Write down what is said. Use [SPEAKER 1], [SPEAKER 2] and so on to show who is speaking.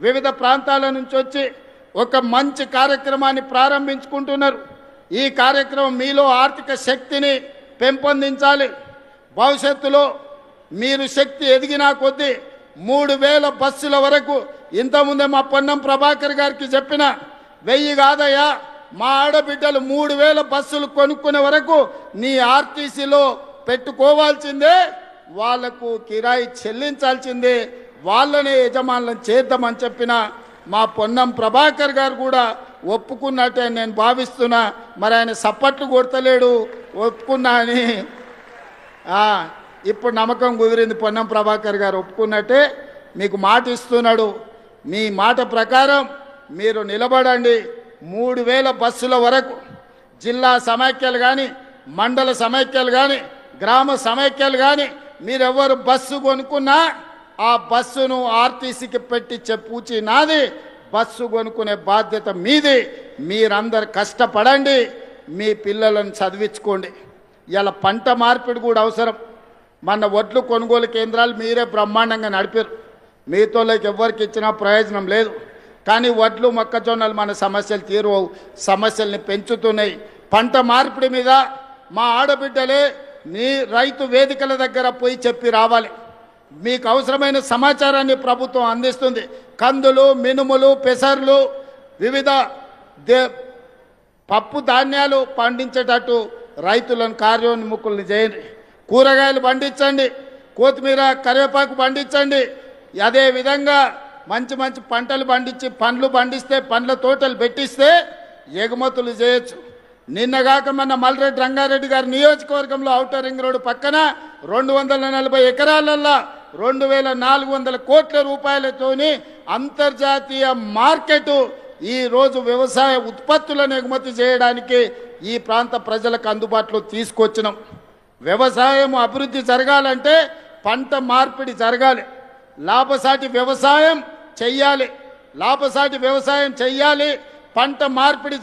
[SPEAKER 1] వివిధ ప్రాంతాల నుంచి వచ్చి ఒక మంచి కార్యక్రమాన్ని ప్రారంభించుకుంటున్నారు. ఈ కార్యక్రమం మీలో ఆర్థిక శక్తిని పెంపొందించాలి. భవిష్యత్తులో మీరు శక్తి ఎదిగినా కొద్దీ 3000 బస్సుల వరకు, ఇంతకుముందే మా పొన్నం ప్రభాకర్ గారికి చెప్పిన 1000 కాదయ్యా, మా ఆడబిడ్డలు 3000 బస్సులు కొనుక్కునే వరకు నీ ఆర్టీసీలో పెట్టుకోవాల్సిందే, వాళ్లకు కిరాయి చెల్లించాల్సిందే, వాళ్ళనే యజమానులను చేద్దామని చెప్పిన మా పొన్నం ప్రభాకర్ గారు కూడా ఒప్పుకున్నట్టే నేను భావిస్తున్నా. మరి ఆయన సప్పట్లు కొడతలేడు, ఒప్పుకున్నా అని ఇప్పుడు నమ్మకం కుదిరింది. పొన్నం ప్రభాకర్ గారు ఒప్పుకున్నట్టే మీకు మాట ఇస్తున్నాడు. మీ మాట ప్రకారం మీరు నిలబడండి. 3000 బస్సుల వరకు జిల్లా సమైక్యాలు కానీ, మండల సమైక్యాలు కానీ, గ్రామ సమైక్యాలు కానీ, మీరెవరు బస్సు కొనుక్కున్నా ఆ బస్సును ఆర్టీసీకి పెట్టి పూచి నాది, బస్సు కొనుక్కునే బాధ్యత మీది. మీరందరు కష్టపడండి, మీ పిల్లలను చదివించుకోండి. ఇలా పంట మార్పిడి కూడా అవసరం. మన వడ్లు కొనుగోలు కేంద్రాలు మీరే బ్రహ్మాండంగా నడిపారు. మీతోళ్ళకి ఎవరికి ఇచ్చినా ప్రయోజనం లేదు. కానీ వడ్లు మొక్కజొన్నలు మన సమస్యలు తీరువవు, సమస్యల్ని పెంచుతున్నాయి. పంట మార్పిడి మీద మా ఆడబిడ్డలే నీ రైతు వేదికల దగ్గర పోయి చెప్పి రావాలి. మీకు అవసరమైన సమాచారాన్ని ప్రభుత్వం అందిస్తుంది. కందులు, మినుములు, పెసర్లు, వివిధ పప్పు ధాన్యాలు పండించేటట్టు రైతులను కార్యోన్ముఖుల్ని చేయండి. కూరగాయలు పండించండి, కొత్తిమీర, కరివేపాకు పండించండి. అదేవిధంగా మంచి మంచి పంటలు పండించి, పండ్లు పండిస్తే, పండ్ల తోటలు పెట్టిస్తే ఎగుమతులు చేయొచ్చు. నిన్నగాక మన మల్రెడ్డి రంగారెడ్డి గారి నియోజకవర్గంలో ఔటర్ రింగ్ రోడ్డు పక్కన 240 ఎకరాలల్లో 2400 కోట్ల రూపాయలతోని అంతర్జాతీయ మార్కెట్ ఈరోజు వ్యవసాయ ఉత్పత్తులను ఎగుమతి చేయడానికి ఈ ప్రాంత ప్రజలకు అందుబాటులో తీసుకొచ్చినాం. వ్యవసాయం అభివృద్ధి జరగాలంటే పంట మార్పిడి జరగాలి. లాభసాటి వ్యవసాయం చెయ్యాలి. పంట మార్పిడి